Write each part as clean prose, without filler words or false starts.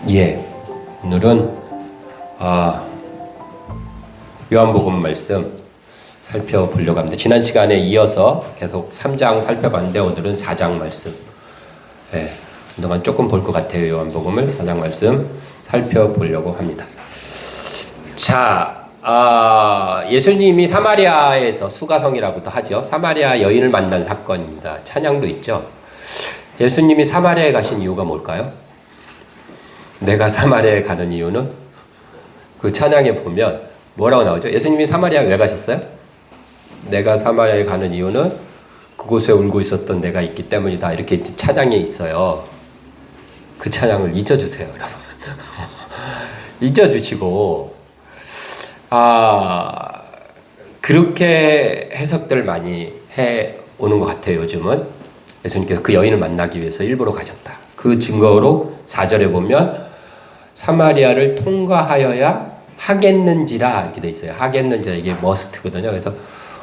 예, 오늘은 요한복음 말씀 살펴보려고 합니다. 지난 시간에 이어서 계속 3장 살펴봤는데 오늘은 4장 말씀. 예, 그동안 조금 볼 것 같아요. 요한복음을 4장 말씀 살펴보려고 합니다. 자, 예수님이 사마리아에서 수가성이라고도 하죠. 사마리아 여인을 만난 사건입니다. 찬양도 있죠. 예수님이 사마리아에 가신 이유가 뭘까요? 내가 사마리아에 가는 이유는 그 찬양에 보면 뭐라고 나오죠? 예수님이 사마리아에 왜 가셨어요? 내가 사마리아에 가는 이유는 그곳에 울고 있었던 내가 있기 때문이다. 이렇게 찬양에 있어요. 그 찬양을 잊어주세요, 여러분. 잊어주시고 그렇게 해석들을 많이 해오는 것 같아요. 요즘은 예수님께서 그 여인을 만나기 위해서 일부러 가셨다. 그 증거로 4절에 보면 사마리아를 통과하여야 하겠는지라 이렇게 돼 있어요. 하겠는지라 이게 머스트거든요. 그래서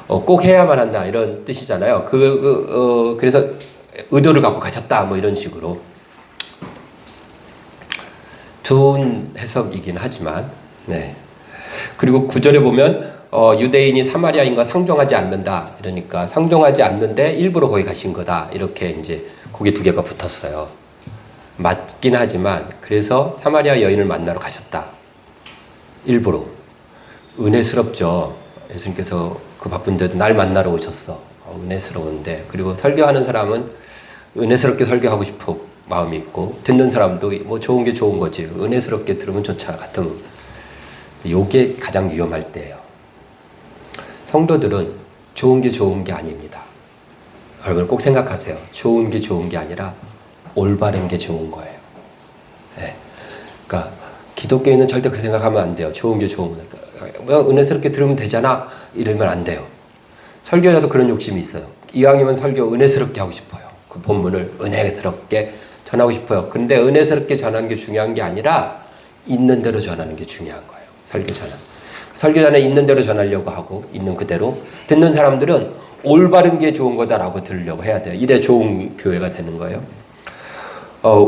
꼭 해야만 한다 이런 뜻이잖아요. 그래서 의도를 갖고 가셨다 뭐 이런 식으로 좋은 해석이긴 하지만 네. 그리고 9절에 보면 유대인이 사마리아인과 상종하지 않는다. 이러니까 상종하지 않는데 일부러 거기 가신 거다. 이렇게 이제 고개 두 개가 붙었어요. 맞긴 하지만 그래서 사마리아 여인을 만나러 가셨다. 일부러. 은혜스럽죠. 예수님께서 그 바쁜데도 날 만나러 오셨어. 은혜스러운데. 그리고 설교하는 사람은 은혜스럽게 설교하고 싶은 마음이 있고 듣는 사람도 뭐 좋은 게 좋은 거지. 은혜스럽게 들으면 좋잖아. 같은. 요게 가장 위험할 때예요. 성도들은 좋은 게 아닙니다. 여러분 꼭 생각하세요. 좋은 게 아니라 올바른 게 좋은 거예요. 네. 그러니까 기독교인은 절대 그 생각하면 안 돼요. 좋은 게 좋은 거니까. 은혜스럽게 들으면 되잖아. 이러면 안 돼요. 설교자도 그런 욕심이 있어요. 이왕이면 설교 은혜스럽게 하고 싶어요. 그 본문을 은혜스럽게 전하고 싶어요. 근데 은혜스럽게 전하는 게 중요한 게 아니라 있는 대로 전하는 게 중요한 거예요. 설교자는. 설교자는 있는 대로 전하려고 하고 있는 그대로 듣는 사람들은 올바른 게 좋은 거다라고 들으려고 해야 돼요. 이래 좋은 교회가 되는 거예요.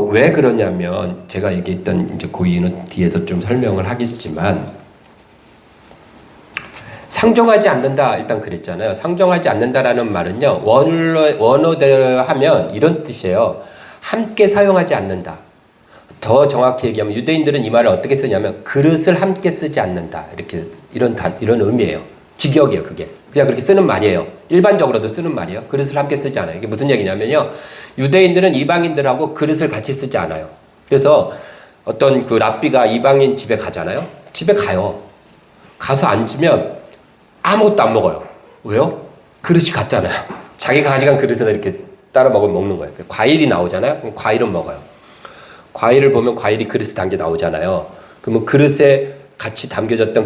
왜 그러냐면 제가 얘기했던 이제 그 이유는 뒤에서 좀 설명을 하겠지만 상종하지 않는다 일단 그랬잖아요. 상종하지 않는다라는 말은요 원어대로 하면 이런 뜻이에요. 함께 사용하지 않는다. 더 정확히 얘기하면 유대인들은 이 말을 어떻게 쓰냐면 그릇을 함께 쓰지 않는다. 이런 의미예요. 직역이에요, 그게. 그냥 그렇게 쓰는 말이에요. 일반적으로도 쓰는 말이에요. 그릇을 함께 쓰지 않아요. 이게 무슨 얘기냐면요. 유대인들은 이방인들하고 그릇을 같이 쓰지 않아요. 그래서 어떤 그 랍비가 이방인 집에 가잖아요. 집에 가요. 가서 앉으면 아무것도 안 먹어요. 왜요? 그릇이 같잖아요. 자기가 가져간 그릇에다 이렇게 따라 먹는 거예요. 과일이 나오잖아요. 그럼 과일은 먹어요. 과일을 보면 과일이 그릇에 담겨 나오잖아요. 그러면 그릇에 같이 담겨졌던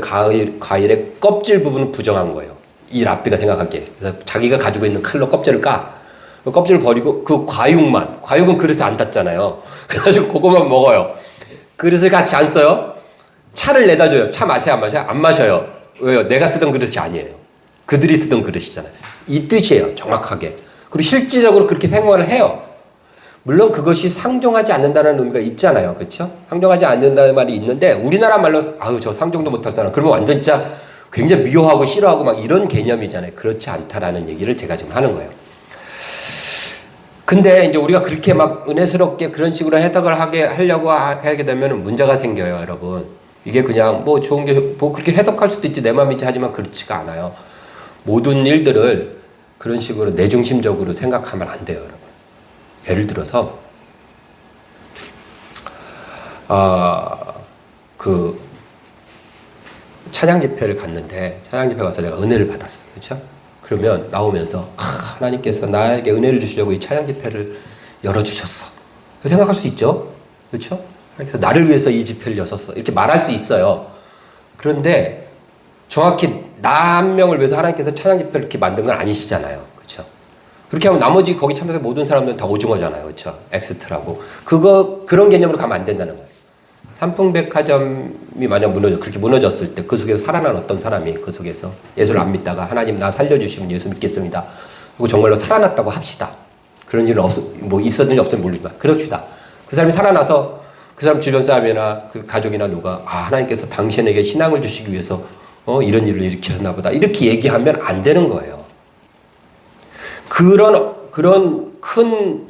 과일의 껍질 부분은 부정한 거예요. 이 랍비가 생각하기에. 그래서 자기가 가지고 있는 칼로 껍질을 까. 그 껍질을 버리고 그 과육은 그릇에 안 닿잖아요. 그래가지고 그것만 먹어요. 그릇을 같이 안 써요. 차를 내다 줘요. 차 마셔요, 안 마셔요? 안 마셔요. 왜요? 내가 쓰던 그릇이 아니에요. 그들이 쓰던 그릇이잖아요. 이 뜻이에요, 정확하게. 그리고 실질적으로 그렇게 생활을 해요. 물론 그것이 상종하지 않는다는 의미가 있잖아요. 그렇죠? 상종하지 않는다는 말이 있는데 우리나라 말로 저 상종도 못할 사람 그러면 완전 진짜 굉장히 미워하고 싫어하고 막 이런 개념이잖아요. 그렇지 않다라는 얘기를 제가 지금 하는 거예요. 근데 이제 우리가 그렇게 막 은혜스럽게 그런 식으로 해석을 하려고 하게 되면 문제가 생겨요, 여러분. 이게 그냥 뭐 좋은 게 뭐 그렇게 해석할 수도 있지 내 마음이지 하지만 그렇지가 않아요. 모든 일들을 그런 식으로 내중심적으로 생각하면 안 돼요, 여러분. 예를 들어서 그 찬양 집회를 갔는데 찬양 집회 가서 내가 은혜를 받았어, 그렇죠? 그러면 나오면서 하나님께서 나에게 은혜를 주시려고 이 찬양 집회를 열어주셨어. 생각할 수 있죠, 그렇죠? 그래서 나를 위해서 이 집회를 여셨어. 이렇게 말할 수 있어요. 그런데 정확히 나 한 명을 위해서 하나님께서 찬양 집회를 이렇게 만든 건 아니시잖아요, 그렇죠? 그렇게 하면 나머지 거기 참석한 모든 사람들은 다 오징어잖아요. 그렇죠? 엑스트라고. 그런 개념으로 가면 안 된다는 거예요. 삼풍백화점이 만약 그렇게 무너졌을 때 그 속에서 살아난 어떤 사람이 그 속에서 예수를 안 믿다가 하나님 나 살려주시면 예수 믿겠습니다. 그리고 정말로 살아났다고 합시다. 그런 일은 있었는지 없었는지 모르지만 그럽시다. 그 사람이 살아나서 그 사람 주변 사람이나 그 가족이나 누가 하나님께서 당신에게 신앙을 주시기 위해서 이런 일을 일으키셨나 보다. 이렇게 얘기하면 안 되는 거예요. 그런 큰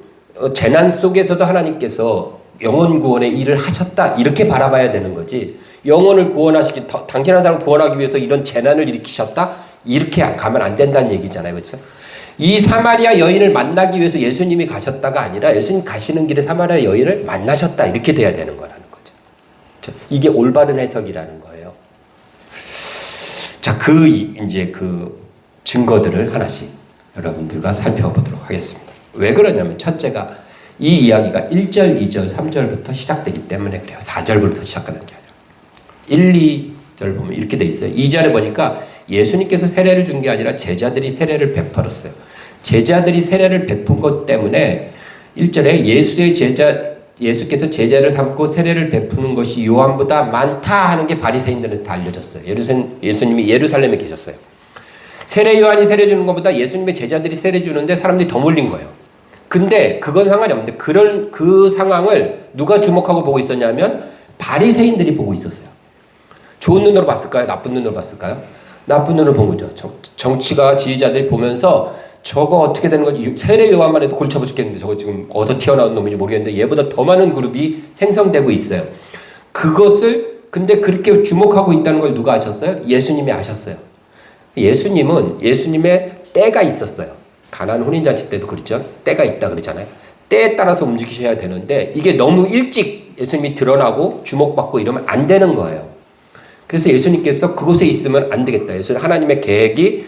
재난 속에서도 하나님께서 영혼 구원의 일을 하셨다. 이렇게 바라봐야 되는 거지. 영혼을 당신 한 사람을 구원하기 위해서 이런 재난을 일으키셨다. 이렇게 가면 안 된다는 얘기잖아요. 그렇죠? 이 사마리아 여인을 만나기 위해서 예수님이 가셨다가 아니라 예수님 가시는 길에 사마리아 여인을 만나셨다. 이렇게 돼야 되는 거라는 거죠. 그렇죠? 이게 올바른 해석이라는 거예요. 자, 이제 그 증거들을 하나씩 여러분들과 살펴보도록 하겠습니다. 왜 그러냐면 첫째가 이 이야기가 1절, 2절, 3절부터 시작되기 때문에 그래요. 4절부터 시작하는 게 아니라. 1, 2절 보면 이렇게 돼 있어요. 2절에 보니까 예수님께서 세례를 준 게 아니라 제자들이 세례를 베풀었어요. 제자들이 세례를 베푼 것 때문에 1절에 예수께서 제자를 삼고 세례를 베푸는 것이 요한보다 많다 하는 게 바리새인들은 다 알려졌어요. 예수님이 예루살렘에 계셨어요. 세례 요한이 세례 주는 것보다 예수님의 제자들이 세례 주는데 사람들이 더 몰린 거예요. 근데 그건 상관이 없는데 그 상황을 누가 주목하고 보고 있었냐면 바리새인들이 보고 있었어요. 좋은 눈으로 봤을까요? 나쁜 눈으로 봤을까요? 나쁜 눈으로 본 거죠. 정치가 지휘자들이 보면서 저거 어떻게 되는 거지? 세례 요한만 해도 골치 아파 죽겠는데 저거 지금 어디서 튀어나온 놈인지 모르겠는데 얘보다 더 많은 그룹이 생성되고 있어요. 근데 그렇게 주목하고 있다는 걸 누가 아셨어요? 예수님이 아셨어요. 예수님은 예수님의 때가 있었어요. 가나안 혼인잔치 때도 그렇죠. 때가 있다 그러잖아요. 때에 따라서 움직이셔야 되는데 이게 너무 일찍 예수님이 드러나고 주목받고 이러면 안 되는 거예요. 그래서 예수님께서 그곳에 있으면 안 되겠다. 하나님의 계획이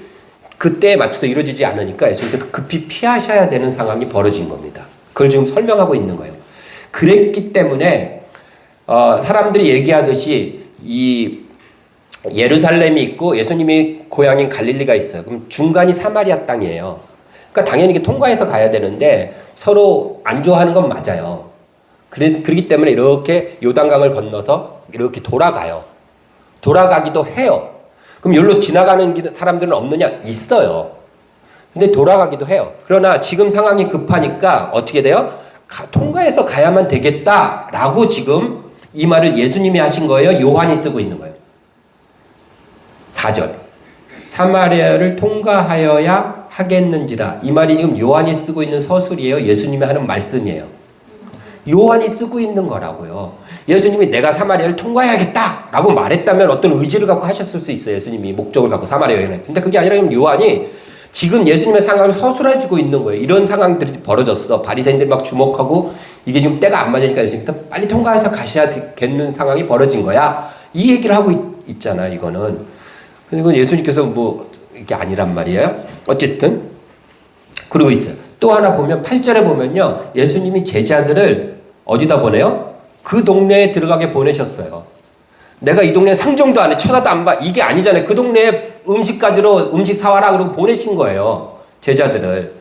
그때에 맞춰서 이루어지지 않으니까 예수님께서 급히 피하셔야 되는 상황이 벌어진 겁니다. 그걸 지금 설명하고 있는 거예요. 그랬기 때문에 사람들이 얘기하듯이 이 예루살렘이 있고 예수님이 고향인 갈릴리가 있어요. 그럼 중간이 사마리아 땅이에요. 그러니까 당연히 이게 통과해서 가야 되는데 서로 안 좋아하는 건 맞아요. 그렇기 때문에 이렇게 요단강을 건너서 이렇게 돌아가기도 해요. 그럼 여기로 지나가는 사람들은 없느냐? 있어요. 근데 돌아가기도 해요. 그러나 지금 상황이 급하니까 어떻게 돼요? 통과해서 가야만 되겠다라고 지금 이 말을 예수님이 하신 거예요? 요한이 쓰고 있는 거예요? 4절. 사마리아를 통과하여야 하겠는지라. 이 말이 지금 요한이 쓰고 있는 서술이에요? 예수님이 하는 말씀이에요? 요한이 쓰고 있는 거라고요. 예수님이 내가 사마리아를 통과해야겠다라고 말했다면 어떤 의지를 갖고 하셨을 수 있어요. 예수님이 목적을 갖고 사마리아 여행을. 근데 그게 아니라 요한이 지금 예수님의 상황을 서술해주고 있는 거예요. 이런 상황들이 벌어졌어. 바리새인들이 막 주목하고 이게 지금 때가 안 맞으니까 예수님께서 빨리 통과해서 가셔야겠는 상황이 벌어진 거야. 이 얘기를 하고 있잖아요. 이거는. 그리고 예수님께서 이게 아니란 말이에요. 어쨌든 그러고 있어요. 또 하나 보면 8절에 보면요. 예수님이 제자들을 어디다 보내요? 그 동네에 들어가게 보내셨어요. 내가 이 동네 상종도 안 해. 쳐다도 안 봐. 이게 아니잖아요. 그 동네에 음식 사와라 그러고 보내신 거예요. 제자들을.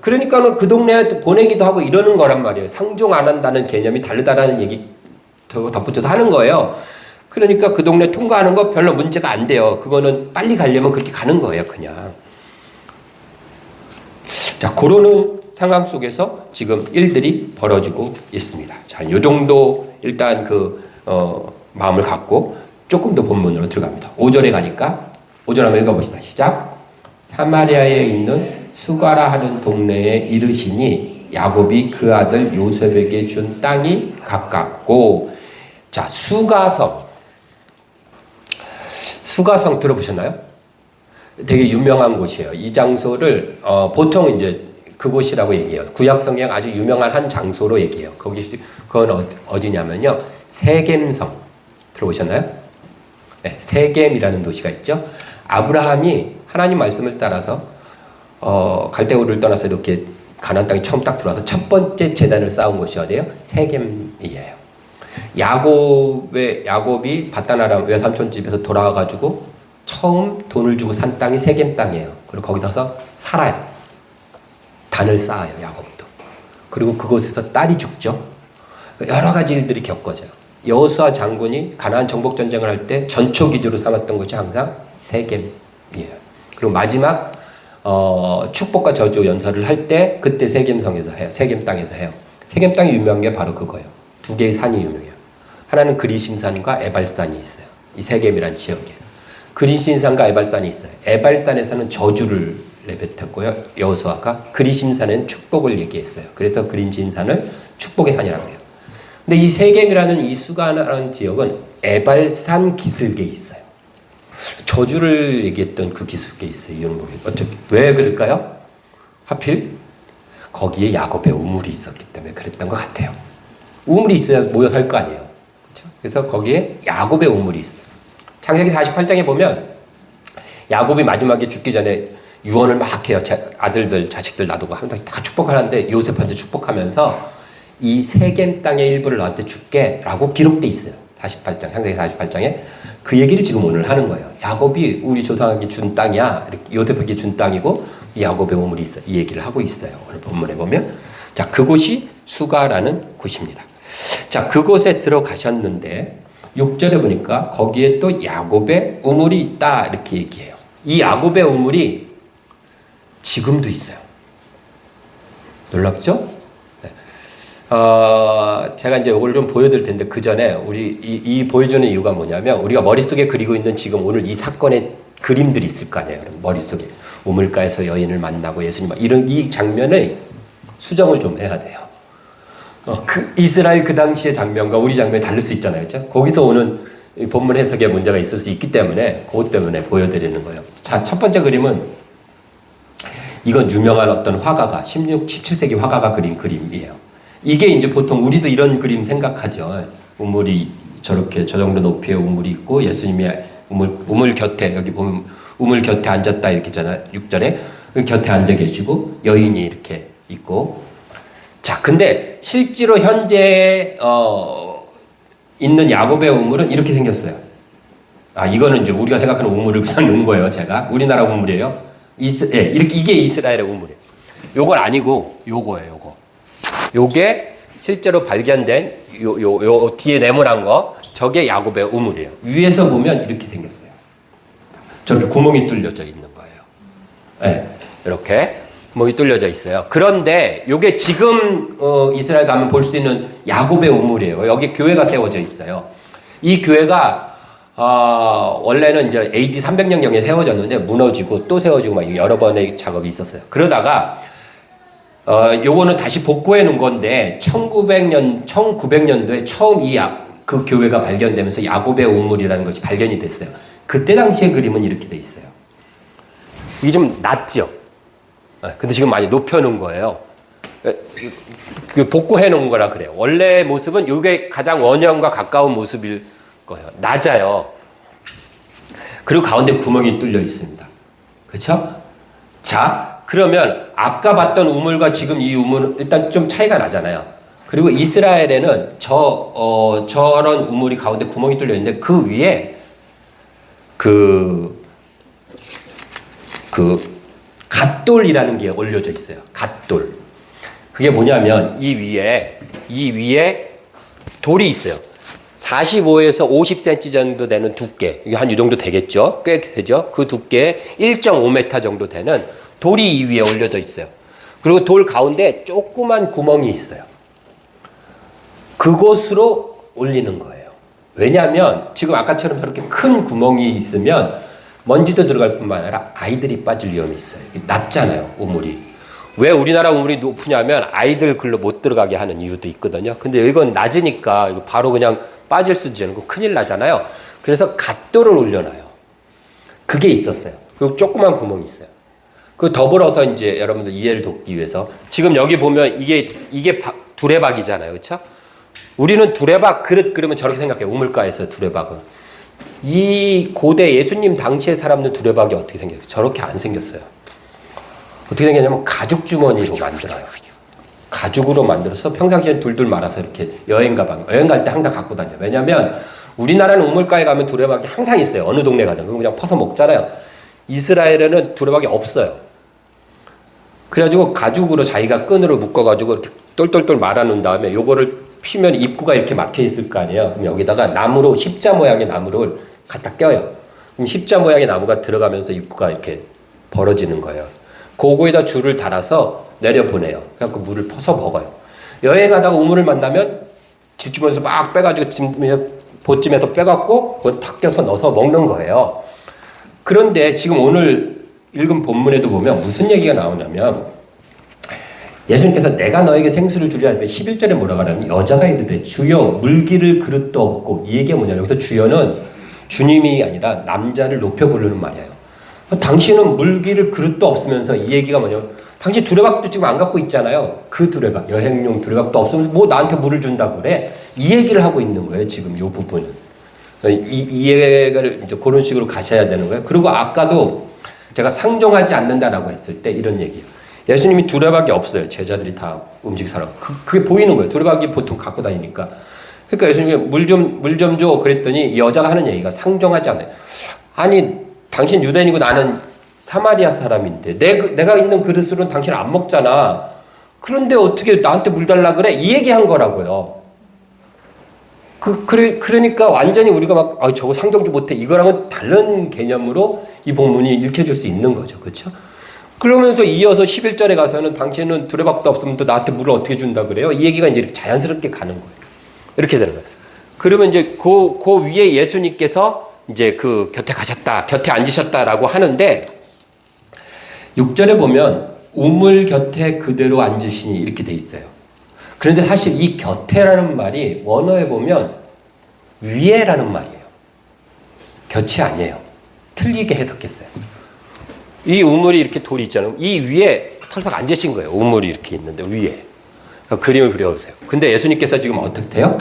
그러니까는 그 동네에 보내기도 하고 이러는 거란 말이에요. 상종 안 한다는 개념이 다르다라는 얘기 덧붙여서 하는 거예요. 그러니까 그 동네 통과하는 거 별로 문제가 안 돼요. 그거는 빨리 가려면 그렇게 가는 거예요, 그냥. 자, 그러는 상황 속에서 지금 일들이 벌어지고 있습니다. 자, 요 정도 일단 마음을 갖고 조금 더 본문으로 들어갑니다. 5절에 가니까 5절 한번 읽어봅시다. 시작. 사마리아에 있는 수가라 하는 동네에 이르시니 야곱이 그 아들 요셉에게 준 땅이 가깝고. 자, 수가성 들어보셨나요? 되게 유명한 곳이에요. 이 장소를 보통 이제 그곳이라고 얘기해요. 구약성경 아주 유명한 한 장소로 얘기해요. 그건 어디냐면요. 세겜성 들어보셨나요? 네, 세겜이라는 도시가 있죠. 아브라함이 하나님 말씀을 따라서 갈대우를 떠나서 이렇게 가나안 땅에 처음 딱 들어와서 첫 번째 제단을 쌓은 곳이 어디예요? 세겜이에요. 야곱이 바다나람 외삼촌 집에서 돌아와가지고 처음 돈을 주고 산 땅이 세겜 땅이에요. 그리고 거기서 살아요. 단을 쌓아요, 야곱도. 그리고 그곳에서 딸이 죽죠. 여러 가지 일들이 겪어져요. 여호수아 장군이 가나안 정복 전쟁을 할 때 전초 기주로 삼았던 것이 항상 세겜이에요. 그리고 마지막 축복과 저주 연설을 할 때 그때 세겜성에서 해요. 세겜 땅에서 해요. 세겜 땅이 유명한 게 바로 그거예요. 두 개의 산이 유명해요. 하나는 그리심산과 에발산이 있어요. 이 세겜이란 지역에 그리심산과 에발산이 있어요. 에발산에서는 저주를 내뱉었고요. 여호수아가 그리심산은 축복을 얘기했어요. 그래서 그리심산을 축복의 산이라고 해요. 근데 이 세겜이라는 이 수가라는 지역은 에발산 기슭에 있어요. 저주를 얘기했던 그 기슭에 있어요. 이유는 모르겠어요. 왜 그럴까요? 하필 거기에 야곱의 우물이 있었기 때문에 그랬던 것 같아요. 우물이 있어야 모여 살 거 아니에요. 그렇죠? 그래서 거기에 야곱의 우물이 있어요. 창세기 48장에 보면 야곱이 마지막에 죽기 전에 유언을 막 해요. 아들들, 자식들 놔두고 항상 다 축복하는데 요셉한테 축복하면서 이 세겜 땅의 일부를 너한테 줄게 라고 기록돼 있어요. 48장, 창세기 48장에 그 얘기를 지금 오늘 하는 거예요. 야곱이 우리 조상에게 준 땅이야. 이렇게 요셉에게 준 땅이고 야곱의 우물이 있어. 이 얘기를 하고 있어요. 오늘 본문에 보면. 자, 그곳이 수가라는 곳입니다. 자, 그곳에 들어가셨는데 6절에 보니까 거기에 또 야곱의 우물이 있다 이렇게 얘기해요. 이 야곱의 우물이 지금도 있어요. 놀랍죠? 네. 제가 이제 이걸 좀 보여드릴 텐데 그 전에 우리 이 보여주는 이유가 뭐냐면 우리가 머릿속에 그리고 있는 지금 오늘 이 사건의 그림들이 있을 거 아니에요. 머릿속에 우물가에서 여인을 만나고 예수님 이런 이 장면을 수정을 좀 해야 돼요. 그 이스라엘 그 당시의 장면과 우리 장면이 다를 수 있잖아요. 그렇죠? 거기서 오는 본문 해석에 문제가 있을 수 있기 때문에 그것 때문에 보여드리는 거예요. 자, 첫 번째 그림은 이건 유명한 어떤 화가가 17세기 화가가 그린 그림이에요. 이게 이제 보통 우리도 이런 그림 생각하죠. 우물이 저렇게 저 정도 높이의 우물이 있고 예수님이 우물 곁에 여기 보면 우물 곁에 앉았다 이렇게 잖아요. 6절에 그 곁에 앉아 계시고 여인이 이렇게 있고 자, 근데 실제로 현재 있는 야곱의 우물은 이렇게 생겼어요. 아, 이거는 이제 우리가 생각하는 우물을 그냥 놓은 거예요. 제가 우리나라 우물이에요. 이렇게 이게 이스라엘의 우물이에요. 요건 아니고 요거예요. 요게 실제로 발견된 요 뒤에 네모난 거 저게 야곱의 우물이에요. 위에서 보면 이렇게 생겼어요. 저렇게 구멍이 뚫려져 있는 거예요. 네, 이렇게 구멍이 뚫려져 있어요. 그런데 요게 지금 이스라엘 가면 볼 수 있는 야곱의 우물이에요. 여기 교회가 세워져 있어요. 이 교회가 원래는 이제 AD 300년경에 세워졌는데 무너지고 또 세워지고 막 여러 번의 작업이 있었어요. 그러다가 요거는 다시 복구해 놓은 건데 1900년도에 처음 그 교회가 발견되면서 야곱의 우물이라는 것이 발견이 됐어요. 그때 당시의 그림은 이렇게 돼 있어요. 이게 좀 낮죠? 근데 지금 많이 높여 놓은 거예요. 그 복구해 놓은 거라 그래요. 원래 모습은 이게 가장 원형과 가까운 모습일 거예요. 낮아요. 그리고 가운데 구멍이 뚫려 있습니다. 그렇죠? 자, 그러면 아까 봤던 우물과 지금 이 우물은 일단 좀 차이가 나잖아요. 그리고 이스라엘에는 저런 우물이 가운데 구멍이 뚫려 있는데 그 위에 갓돌이라는 게 올려져 있어요. 갓돌. 그게 뭐냐면 이 위에 돌이 있어요. 45에서 50cm 정도 되는 두께. 이게 한 이 정도 되겠죠? 꽤 되죠? 그 두께 1.5m 정도 되는 돌이 이 위에 올려져 있어요. 그리고 돌 가운데 조그만 구멍이 있어요. 그곳으로 올리는 거예요. 왜냐하면 지금 아까처럼 저렇게 큰 구멍이 있으면 먼지도 들어갈 뿐만 아니라 아이들이 빠질 위험이 있어요. 낮잖아요, 우물이. 왜 우리나라 우물이 높으냐면 아이들 글로 못 들어가게 하는 이유도 있거든요. 근데 이건 낮으니까 이거 바로 그냥 빠질 수도 있고 큰일 나잖아요. 그래서 갓돌을 올려놔요. 그게 있었어요. 그리고 조그만 구멍이 있어요. 그 더불어서 이제 여러분들 이해를 돕기 위해서 지금 여기 보면 이게 두레박이잖아요. 그렇죠? 우리는 두레박 그릇 그러면 저렇게 생각해요. 우물가에서 두레박은. 이 고대 예수님 당시의 사람들 두레박이 어떻게 생겼어요? 저렇게 안 생겼어요. 어떻게 생겼냐면 가죽 주머니로 만들어요. 가죽으로 만들어서 평상시에 둘둘 말아서 이렇게 여행 갈 때 항상 갖고 다녀요. 왜냐하면 우리나라는 우물가에 가면 두레박이 항상 있어요. 어느 동네 가든. 그냥 퍼서 먹잖아요. 이스라엘에는 두레박이 없어요. 그래가지고 가죽으로 자기가 끈으로 묶어가지고 이렇게 똘똘똘 말아놓은 다음에 요거를 피면 입구가 이렇게 막혀 있을 거 아니에요. 그럼 여기다가 나무로 십자 모양의 나무를 갖다 껴요. 그럼 십자 모양의 나무가 들어가면서 입구가 이렇게 벌어지는 거예요. 그거에다 줄을 달아서 내려보내요. 그래갖고 물을 퍼서 먹어요. 여행하다가 우물을 만나면 집주머니에서 막 빼가지고 보찜에서 빼갖고 그거 탁 껴서 넣어서 먹는 거예요. 그런데 지금 오늘 읽은 본문에도 보면 무슨 얘기가 나오냐면 예수님께서 내가 너에게 생수를 주리라 할 때 11절에 뭐라고 하냐면 여자가 이르되 주여 물기를 그릇도 없고 이 얘기가 뭐냐 여기서 주여는 주님이 아니라 남자를 높여 부르는 말이에요. 당신은 물기를 그릇도 없으면서 이 얘기가 뭐냐면 당신 두레박도 지금 안 갖고 있잖아요. 그 두레박 여행용 두레박도 없으면서 뭐 나한테 물을 준다고 그래. 이 얘기를 하고 있는 거예요. 지금 이 부분은 이 얘기를 이제 그런 식으로 가셔야 되는 거예요. 그리고 아까도 제가 상종하지 않는다라고 했을 때 이런 얘기예요. 예수님이 두레박이 없어요. 제자들이 다 음식 사러. 그게 보이는 거예요. 두레박이 보통 갖고 다니니까. 그러니까 예수님이 물 좀 줘. 그랬더니 여자가 하는 얘기가 상종하지 않아요. 아니, 당신 유대인이고 나는 사마리아 사람인데 내가 있는 그릇으로는 당신 안 먹잖아. 그런데 어떻게 나한테 물 달라 그래? 이 얘기한 거라고요. 그러니까 완전히 우리가 막 저거 상종도 못해. 이거랑은 다른 개념으로 이 본문이 읽혀질 수 있는 거죠. 그렇죠? 그러면서 이어서 11절에 가서는 당신은 두레박도 없으면 또 나한테 물을 어떻게 준다 그래요? 이 얘기가 이제 자연스럽게 가는 거예요. 이렇게 되는 거예요. 그러면 이제 그 위에 예수님께서 이제 그 곁에 가셨다, 곁에 앉으셨다라고 하는데 6절에 보면 우물 곁에 그대로 앉으시니 이렇게 돼 있어요. 그런데 사실 이 곁에라는 말이 원어에 보면 위에라는 말이에요. 곁이 아니에요. 틀리게 해석했어요. 이 우물이 이렇게 돌이 있잖아요. 이 위에 털썩 앉으신 거예요. 우물이 이렇게 있는데 위에. 그림을 그려보세요. 근데 예수님께서 지금 어떻게 해요?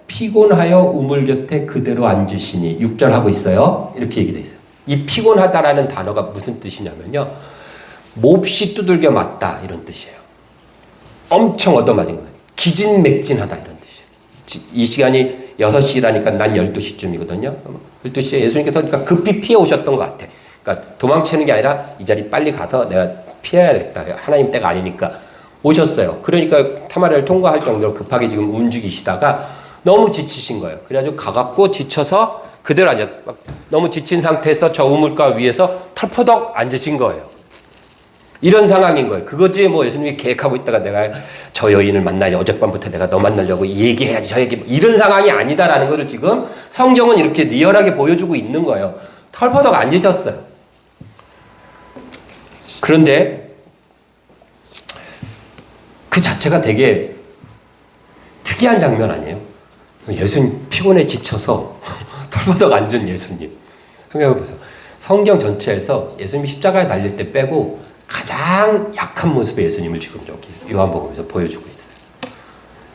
피곤하여 우물 곁에 그대로 앉으시니 6절 하고 있어요. 이렇게 얘기돼 있어요. 이 피곤하다라는 단어가 무슨 뜻이냐면요. 몹시 두들겨 맞다 이런 뜻이에요. 엄청 얻어맞은 거예요. 기진맥진하다 이런 뜻이에요. 이 시간이 6시라니까 난 12시쯤이거든요. 12시에 예수님께서 그러니까 급히 피해 오셨던 것 같아. 그러니까 도망치는 게 아니라 이 자리 빨리 가서 내가 피해야겠다. 하나님 때가 아니니까 오셨어요. 그러니까 사마리아를 통과할 정도로 급하게 지금 움직이시다가 너무 지치신 거예요. 그래가지고 가갖고 지쳐서 그대로 앉아서 너무 지친 상태에서 저 우물가 위에서 털퍼덕 앉으신 거예요. 이런 상황인 거예요. 그거지 뭐 예수님이 계획하고 있다가 내가 저 여인을 만나야 어젯밤부터 내가 너 만나려고 얘기해야지 저 얘기 이런 상황이 아니다라는 것을 지금 성경은 이렇게 리얼하게 보여주고 있는 거예요. 털퍼덕 앉으셨어요. 그런데 그 자체가 되게 특이한 장면 아니에요? 예수님 피곤해 지쳐서 털퍼덕 앉은 예수님. 생각해보세요. 성경 전체에서 예수님이 십자가에 달릴 때 빼고 가장 약한 모습의 예수님을 지금 여기 요한복음에서 보여주고 있어요.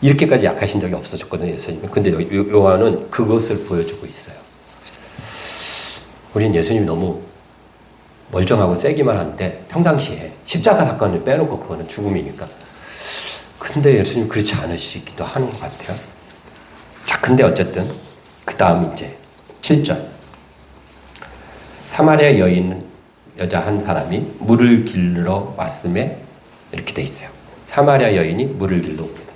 이렇게까지 약하신 적이 없으셨거든요, 예수님은. 근데 요한은 그것을 보여주고 있어요. 우린 예수님이 너무 멀쩡하고 세기만 한데 평상시에 십자가 사건을 빼놓고 그거는 죽음이니까. 근데 예수님 그렇지 않으시기도 하는 것 같아요. 자, 근데 어쨌든 그 다음 이제 7절. 사마리아 여자 한 사람이 물을 길러 왔음에 이렇게 돼 있어요. 사마리아 여인이 물을 길러 옵니다.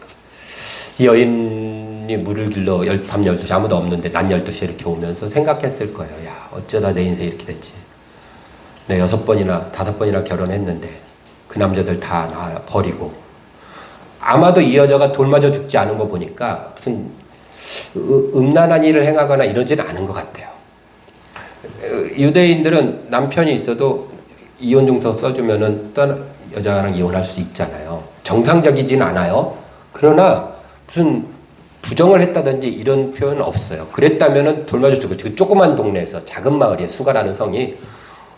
이 여인이 물을 길러 밤 12시 아무도 없는데 낮 12시에 이렇게 오면서 생각했을 거예요. 야, 어쩌다 내 인생이 이렇게 됐지. 내가 6번이나 5번이나 결혼했는데 그 남자들 다 나 버리고 아마도 이 여자가 돌 맞아 죽지 않은 거 보니까 무슨 음란한 일을 행하거나 이러지는 않은 것 같아요. 유대인들은 남편이 있어도 이혼 증서 써주면은 다른 여자랑 이혼할 수 있잖아요. 정상적이진 않아요. 그러나 무슨 부정을 했다든지 이런 표현은 없어요. 그랬다면은 돌 맞아 죽었지. 그 조그만 동네에서 작은 마을에 수가라는 성이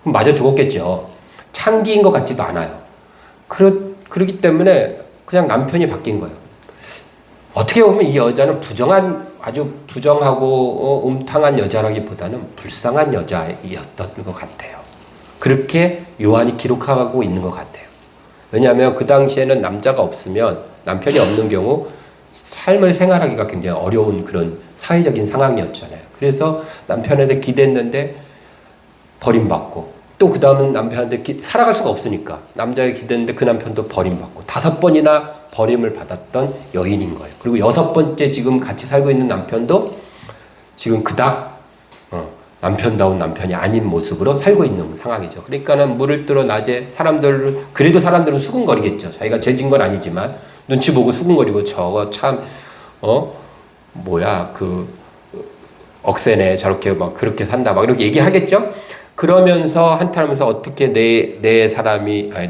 맞아 죽었겠죠. 창기인 것 같지도 않아요. 그렇기 때문에 그냥 남편이 바뀐 거예요. 어떻게 보면 이 여자는 아주 부정하고 음탕한 여자라기보다는 불쌍한 여자였던 것 같아요. 그렇게 요한이 기록하고 있는 것 같아요. 왜냐하면 그 당시에는 남자가 없으면 남편이 없는 경우 삶을 생활하기가 굉장히 어려운 그런 사회적인 상황이었잖아요. 그래서 남편한테 기댔는데 버림받고 또 그 다음은 남편한테 살아갈 수가 없으니까 남자에게 기댔는데 그 남편도 버림받고 5번이나 버림을 받았던 여인인 거예요. 그리고 6번째 지금 같이 살고 있는 남편도 지금 그닥 남편다운 남편이 아닌 모습으로 살고 있는 상황이죠. 그러니까는 물을 뜨러 낮에 그래도 사람들은 수군거리겠죠. 자기가 죄진 건 아니지만 눈치 보고 수군거리고 저거 참 뭐야 억세네 저렇게 막 그렇게 산다 막 이렇게 얘기하겠죠. 그러면서 한탄하면서 어떻게 내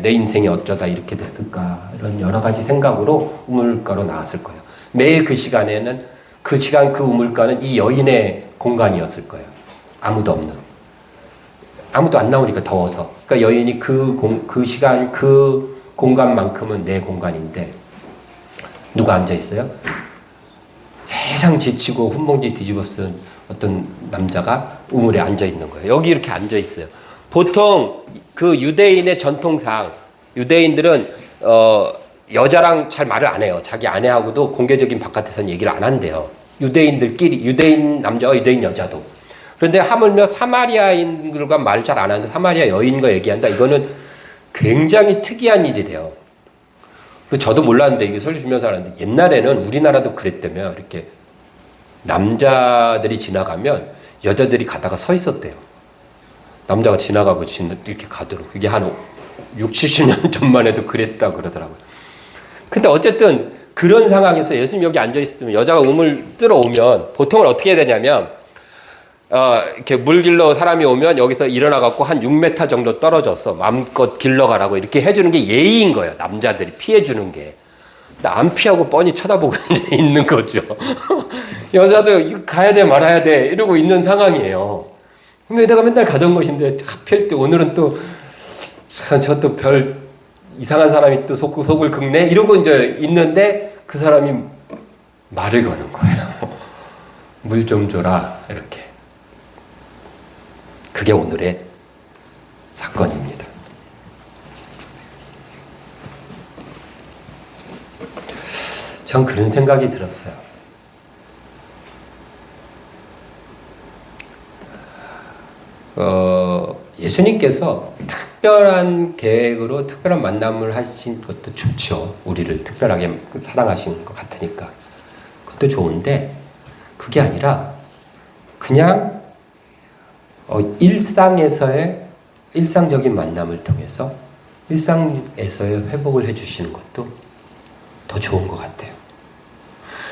인생이 어쩌다 이렇게 됐을까 이런 여러 가지 생각으로 우물가로 나왔을 거예요. 매일 그 시간에는 그 우물가는 이 여인의 공간이었을 거예요. 아무도 없는. 아무도 안 나오니까 더워서. 그러니까 여인이 그 시간 그 공간만큼은 내 공간인데 누가 앉아 있어요? 세상 지치고 훈봉지 뒤집어 쓴 어떤 남자가 우물에 앉아 있는 거예요. 여기 이렇게 앉아 있어요. 보통 그 유대인의 전통상 유대인들은 여자랑 잘 말을 안 해요. 자기 아내하고도 공개적인 바깥에서는 얘기를 안 한대요. 유대인들끼리 유대인 남자와 유대인 여자도. 그런데 하물며 사마리아인들과 말을 잘 안 하는데 사마리아 여인과 얘기한다. 이거는 굉장히 특이한 일이래요. 저도 몰랐는데 이게 설교 주면서 알았는데 옛날에는 우리나라도 그랬다며 이렇게 남자들이 지나가면 여자들이 가다가 서 있었대요. 남자가 지나가고 이렇게 가도록. 그게 한 6, 70년 전만 해도 그랬다 그러더라고요. 근데 어쨌든 그런 상황에서 예수님 여기 앉아있으면 여자가 우물 뜨러 오면 보통은 어떻게 해야 되냐면 이렇게 물 길러 사람이 오면 여기서 일어나갖고 한 6m 정도 떨어져서 마음껏 길러가라고 이렇게 해주는 게 예의인 거예요. 남자들이 피해주는 게. 안 피하고 뻔히 쳐다보고 있는 거죠. 여자도 이거 가야 돼 말아야 돼 이러고 있는 상황이에요. 그럼 내가 맨날 가던 것인데 하필 또 오늘은 또 저 또 별 이상한 사람이 또 속을 긁네 이러고 이제 있는데 그 사람이 말을 거는 거예요. 물 좀 줘라 이렇게. 그게 오늘의 사건입니다. 전 그런 생각이 들었어요. 예수님께서 특별한 계획으로 특별한 만남을 하신 것도 좋죠. 우리를 특별하게 사랑하신 것 같으니까. 그것도 좋은데 그게 아니라 그냥 일상적인 만남을 통해서 일상에서의 회복을 해주시는 것도 더 좋은 것 같아요.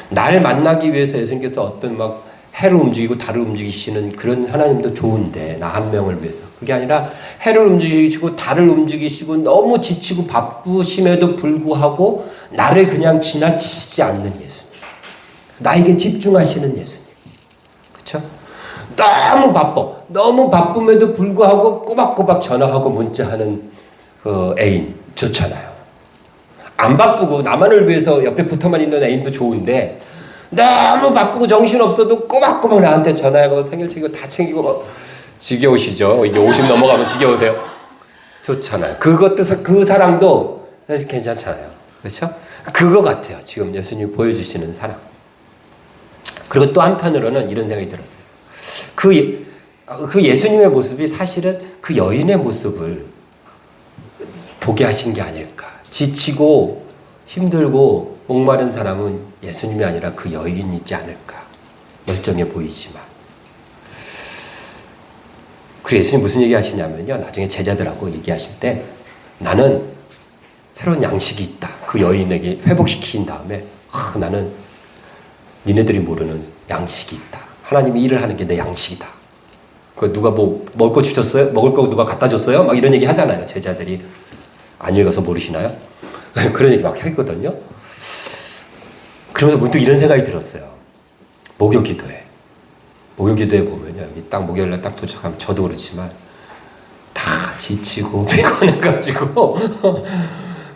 날 만나기 위해서 예수님께서 어떤 막 해를 움직이고 달을 움직이시는 그런 하나님도 좋은데 나 한 명을 위해서 그게 아니라 해를 움직이시고 달을 움직이시고 너무 지치고 바쁘심에도 불구하고 나를 그냥 지나치지 않는 예수님. 나에게 집중하시는 예수님. 그렇죠? 너무 바쁨에도 불구하고 꼬박꼬박 전화하고 문자하는 애인 좋잖아요. 안 바쁘고 나만을 위해서 옆에 붙어만 있는 애인도 좋은데 너무 바쁘고 정신없어도 꼬박꼬박 나한테 전화하고 생일 챙기고 다 챙기고 지겨우시죠? 이게 50 넘어가면 지겨우세요? 좋잖아요. 그 사람도 사실 괜찮잖아요. 그렇죠? 그거 같아요. 지금 예수님이 보여주시는 사랑. 그리고 또 한편으로는 이런 생각이 들었어요. 그 예수님의 모습이 사실은 그 여인의 모습을 보게 하신 게 아닐까. 지치고 힘들고 목마른 사람은 예수님이 아니라 그 여인이지 않을까. 멀쩡해 보이지만. 그리고 예수님 무슨 얘기 하시냐면요. 나중에 제자들하고 얘기하실 때 나는 새로운 양식이 있다. 그 여인에게 회복시킨 다음에 나는 니네들이 모르는 양식이 있다. 하나님이 일을 하는 게 내 양식이다. 누가 먹을 거 주셨어요? 먹을 거 누가 갖다 줬어요? 막 이런 얘기 하잖아요. 제자들이. 안 읽어서 모르시나요? 그런 얘기 막 하거든요. 그러면서 문득 이런 생각이 들었어요. 목요기도에 보면요. 여기 딱 목요일날 딱 도착하면 저도 그렇지만 다 지치고 피곤해가지고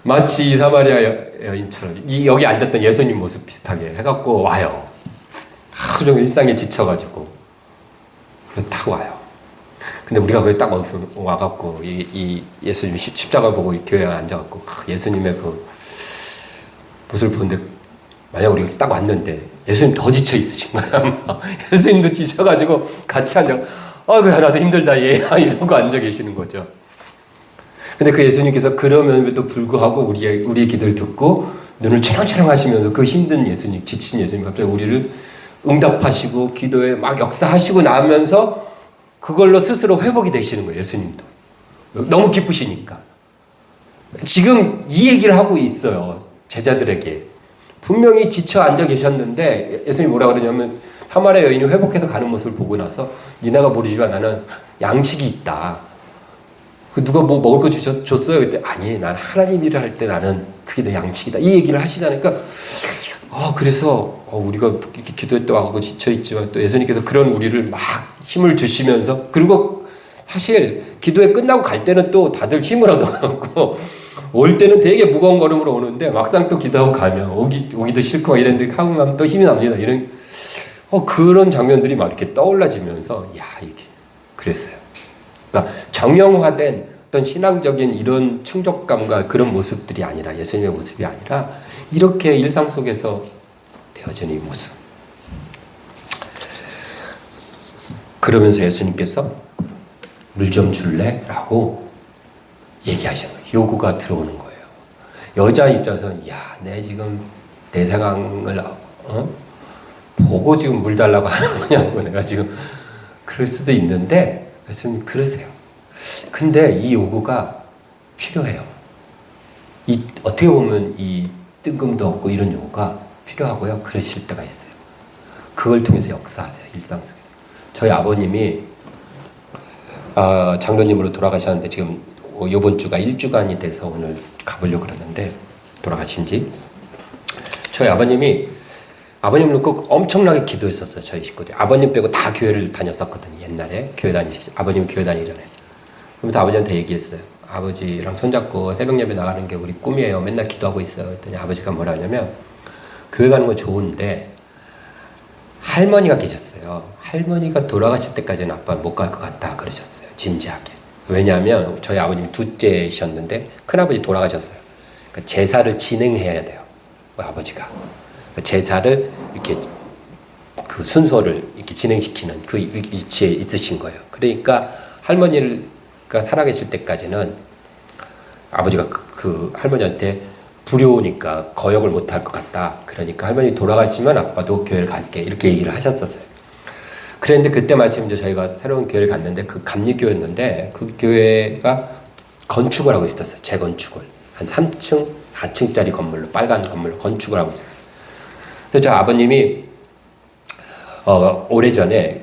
마치 이 사마리아 여인처럼 여기 앉았던 예수님 모습 비슷하게 해갖고 와요. 하루 종일 일상에 지쳐가지고 딱 와요. 근데 우리가 거기 딱 와갖고 이 예수님 십자가 보고 이 교회에 앉아갖고 예수님의 그 모습을 보는데 만약 우리가 딱 왔는데 예수님 더 지쳐 있으신 거야. 예수님도 지쳐가지고 같이 앉아 그래, 나도 힘들다, 얘. 이러고 앉아 계시는 거죠. 근데 그 예수님께서 그러면에도 불구하고 우리의 기도를 듣고 눈을 촬영촬영 하시면서 그 힘든 예수님, 지친 예수님 갑자기 우리를 응답하시고 기도에 막 역사하시고 나면서 그걸로 스스로 회복이 되시는 거예요, 예수님도. 너무 기쁘시니까. 지금 이 얘기를 하고 있어요, 제자들에게. 분명히 지쳐 앉아 계셨는데 예수님이 뭐라 그러냐면 사마리아 여인이 회복해서 가는 모습을 보고 나서 니네가 모르지만 나는 양식이 있다. 누가 뭐 먹을 거 줬어요? 그때 아니, 난 하나님 일을 할 때 나는 그게 내 양식이다. 이 얘기를 하시잖아요. 그러니까 그래서 우리가 기도했다고 하고 지쳐있지만 또 예수님께서 그런 우리를 막 힘을 주시면서, 그리고 사실 기도에 끝나고 갈 때는 또 다들 힘을 얻어갖고 올 때는 되게 무거운 걸음으로 오는데 막상 또 기도하고 가면 오기도 싫고 이랬는데 하고 나면 또 힘이 납니다. 이런 그런 장면들이 막 이렇게 떠올라지면서 이게 그랬어요. 그러니까 정형화된 어떤 신앙적인 이런 충족감과 그런 모습들이 아니라, 예수님의 모습이 아니라 이렇게 일상 속에서 되어진 이 모습. 그러면서 예수님께서 물 좀 줄래? 라고 얘기하시는 거예요. 요구가 들어오는 거예요. 여자 입장에서는 내 지금 내 상황을 보고 지금 물 달라고 하는 거냐고 내가 지금 그럴 수도 있는데, 예수님 그러세요. 근데 이 요구가 필요해요. 어떻게 보면 이 뜬금도 없고 이런 요구가 필요하고요. 그러실 때가 있어요. 그걸 통해서 역사하세요. 일상 속에서. 저희 아버님이 장로님으로 돌아가셨는데 지금 이번 주가 1주간이 돼서 오늘 가보려고 그러는데, 돌아가신 지. 저희 아버님을 놓고 엄청나게 기도했었어요. 저희 식구들. 아버님 빼고 다 교회를 다녔었거든요. 옛날에 아버님이 교회 다니기 전에. 그러면서 아버지한테 얘기했어요. 아버지랑 손잡고 새벽 예배 나가는 게 우리 꿈이에요. 맨날 기도하고 있어요. 그랬더니 아버지가 뭐라 하냐면, 교회 가는 건 좋은데 할머니가 계셨어요. 할머니가 돌아가실 때까지는 아빠 못 갈 것 같다 그러셨어요. 진지하게. 왜냐하면 저희 아버님 둘째셨는데 큰아버지 돌아가셨어요. 그러니까 제사를 진행해야 돼요. 아버지가. 제사를 이렇게 그 순서를 이렇게 진행시키는 그 위치에 있으신 거예요. 그러니까 할머니가 살아계실 때까지는 아버지가 그 할머니한테 부려우니까 거역을 못할 것 같다. 그러니까 할머니 돌아가시면 아빠도 교회를 갈게. 이렇게 얘기를 하셨었어요. 그런데 그때 마침 이제 저희가 새로운 교회를 갔는데 그 감리교였는데 그 교회가 건축을 하고 있었어요. 재건축을. 한 3층, 4층짜리 건물로, 빨간 건물로 건축을 하고 있었어요. 그래서 저 아버님이 오래전에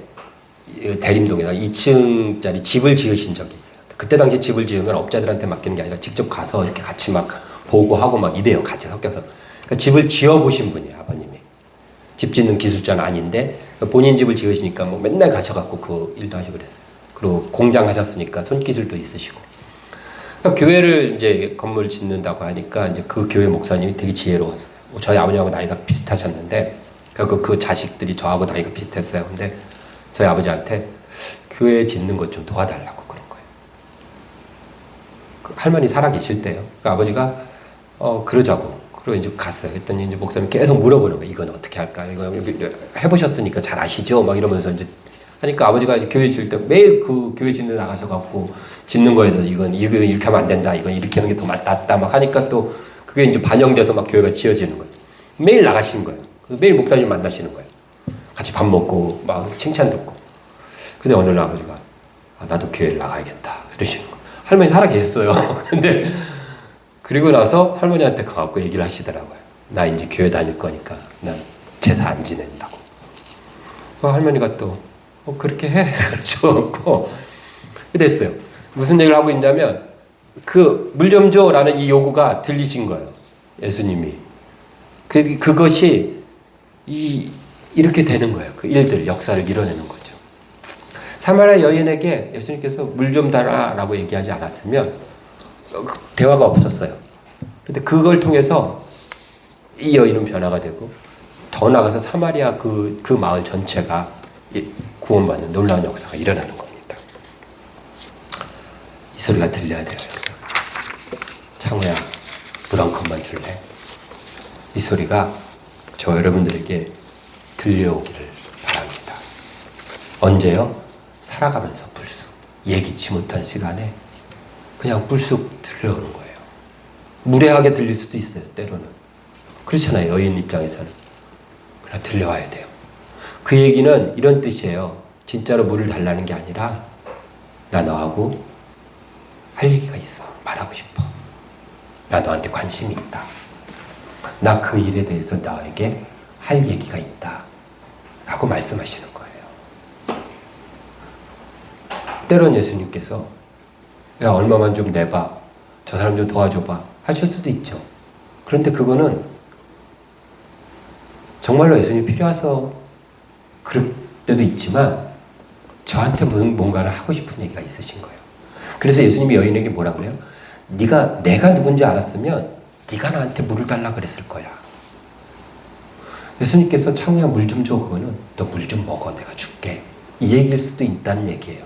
대림동에다 2층짜리 집을 지으신 적이 있어요. 그때 당시 집을 지으면 업자들한테 맡기는 게 아니라 직접 가서 이렇게 같이 막 보고하고 막 이래요. 같이 섞여서. 그러니까 집을 지어보신 분이에요, 아버님이. 집 짓는 기술자는 아닌데 본인 집을 지으시니까 뭐 맨날 가셔갖고 그 일도 하시고 그랬어요. 그리고 공장 하셨으니까 손기술도 있으시고. 그러니까 교회를 이제 건물 짓는다고 하니까 이제 그 교회 목사님이 되게 지혜로웠어요. 저희 아버님하고 나이가 비슷하셨는데 그 자식들이 저하고 나이가 비슷했어요. 근데 저희 아버지한테 교회 짓는 것 좀 도와달라고 그런 거예요. 그 할머니 살아계실 때요. 그러니까 아버지가 그러자고. 그리고 이제 갔어요. 했더니 이제 목사님이 계속 물어보는 거예요. 이건 어떻게 할까? 이거 해보셨으니까 잘 아시죠? 막 이러면서 이제 하니까 아버지가 이제 교회 짓을 때 매일 그 교회 짓는 데 나가셔갖고 짓는 거에 대해서 이건 이렇게 하면 안 된다. 이건 이렇게 하는 게 더 낫다. 막 하니까 또 그게 이제 반영돼서 막 교회가 지어지는 거예요. 매일 나가시는 거예요. 매일 목사님 만나시는 거예요. 같이 밥 먹고 막 칭찬 듣고. 근데 어느 날 아버지가 나도 교회를 나가야겠다. 이러시는 거예요. 할머니 살아 계셨어요. 근데 그리고 나서 할머니한테 가갖고 얘기를 하시더라고요. 나 이제 교회 다닐 거니까 난 제사 안 지낸다고. 할머니가 또 그렇게 해. 그러셔갖고 됐어요. 무슨 얘기를 하고 있냐면 그 물 좀 줘라는 이 요구가 들리신 거예요. 예수님이. 그것이 이렇게 되는 거예요. 그 일들, 역사를 이뤄내는 거죠. 사마리아 여인에게 예수님께서 물 좀 달라라고 얘기하지 않았으면 대화가 없었어요. 그런데 그걸 통해서 이 여인은 변화가 되고 더 나아가서 사마리아 그 마을 전체가 구원받는 놀라운 역사가 일어나는 겁니다. 이 소리가 들려야 돼요. 창호야, 물 한 컵만 줄래? 이 소리가 저 여러분들에게 들려오기를 바랍니다. 언제요? 살아가면서 불쑥 예기치 못한 시간에 그냥 불쑥 들려오는 거예요. 무례하게 들릴 수도 있어요. 때로는. 그렇잖아요. 여인 입장에서는. 그러나 들려와야 돼요. 그 얘기는 이런 뜻이에요. 진짜로 물을 달라는 게 아니라 나 너하고 할 얘기가 있어. 말하고 싶어. 나 너한테 관심이 있다. 나 그 일에 대해서 너에게 할 얘기가 있다. 라고 말씀하시는 거예요. 때론 예수님께서 야 얼마만 좀 내봐. 저 사람 좀 도와줘봐. 하실 수도 있죠. 그런데 그거는 정말로 예수님이 필요해서 그럴 때도 있지만 저한테 뭔가를 하고 싶은 얘기가 있으신 거예요. 그래서 예수님이 여인에게 뭐라 그래요? 내가 누군지 알았으면 네가 나한테 물을 달라 그랬을 거야. 예수님께서 창우야 물 좀 줘. 그거는 너 물 좀 먹어. 내가 줄게. 이 얘기일 수도 있다는 얘기예요.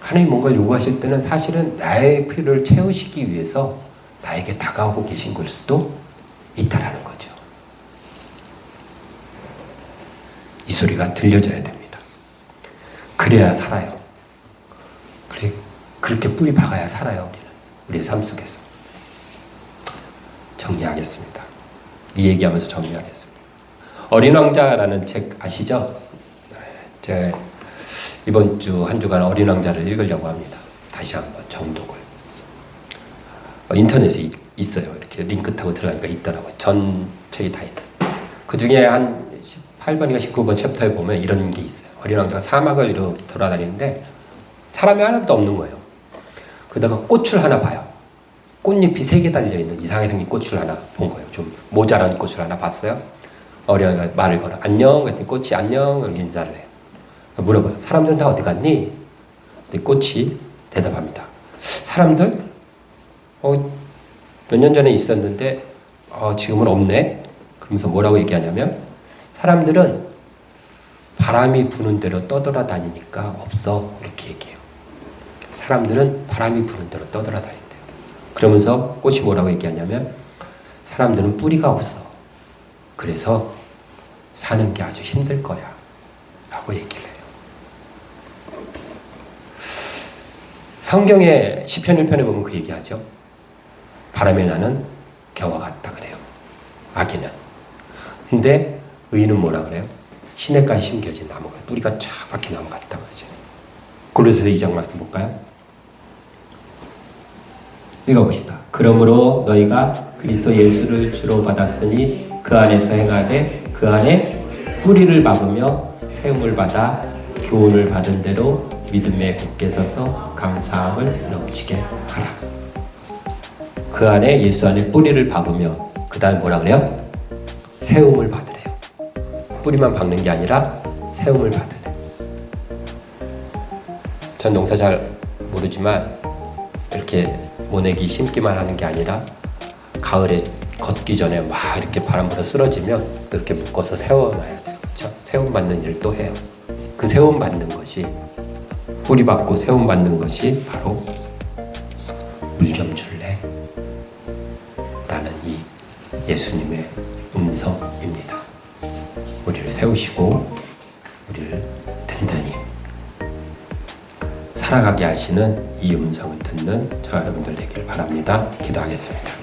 하나님 뭔가를 요구하실 때는 사실은 나의 필요를 채우시기 위해서 나에게 다가오고 계신 걸 수도 있다라는 거죠. 이 소리가 들려져야 됩니다. 그래야 살아요. 그렇게 뿌리 박아야 살아요. 우리는 우리의 삶 속에서. 정리하겠습니다. 이 얘기하면서 정리하겠습니다. 어린 왕자라는 책 아시죠? 제 이번 주 한 주간 어린 왕자를 읽으려고 합니다. 다시 한번 정독을. 인터넷에 있어요. 이렇게 링크 타고 들어가니까 있더라고요. 전 책이 다 있다. 그 중에 한 18번인가 19번 챕터에 보면 이런 게 있어요. 어린 왕자가 사막을 이렇게 돌아다니는데 사람이 하나도 없는 거예요. 그러다가 꽃을 하나 봐요. 꽃잎이 3개 달려있는 이상하게 생긴 꽃을 하나 본 거예요. 좀 모자란 꽃을 하나 봤어요. 어린 왕자가 말을 걸어. 안녕. 그랬더니 꽃이 안녕. 이렇게 인사를 해요. 물어봐요. 사람들은 다 어디 갔니? 꽃이 대답합니다. 사람들? 몇 년 전에 있었는데 지금은 없네. 그러면서 뭐라고 얘기하냐면 사람들은 바람이 부는 대로 떠돌아다니니까 없어. 이렇게 얘기해요. 사람들은 바람이 부는 대로 떠돌아다닌대요. 그러면서 꽃이 뭐라고 얘기하냐면 사람들은 뿌리가 없어. 그래서 사는 게 아주 힘들 거야. 라고 얘기를 해요. 성경의 시편 1편에 보면 그 얘기하죠. 바람에 나는 겨와 같다 그래요. 아기는. 근데 의인은 뭐라 그래요? 시냇가에 심겨진 나무가 뿌리가 쫙 박힌 나무 같다 그러죠. 골로새서 2장 말씀 볼까요? 읽어봅시다. 그러므로 너희가 그리스도 예수를 주로 받았으니 그 안에서 행하되 그 안에 뿌리를 박으며 세움을 받아 교훈을 받은 대로 믿음에 굳게 서서 감사함을 넘치게 하라. 그 안에 예수 안에 뿌리를 박으며 그 다음 뭐라 그래요? 세움을 받으래요. 뿌리만 박는 게 아니라 세움을 받으래. 전 농사 잘 모르지만 이렇게 모내기 심기만 하는 게 아니라 가을에 걷기 전에 막 이렇게 바람 불어 쓰러지면 또 이렇게 묶어서 세워놔야 돼요. 그렇죠? 세움 받는 일도 해요. 그 세움 받는 것이 뿌리 받고 세움 받는 것이 바로 물 좀 줄래? 라는 이 예수님의 음성입니다. 우리를 세우시고 우리를 든든히 살아가게 하시는 이 음성을 듣는 저 여러분들 되길 바랍니다. 기도하겠습니다.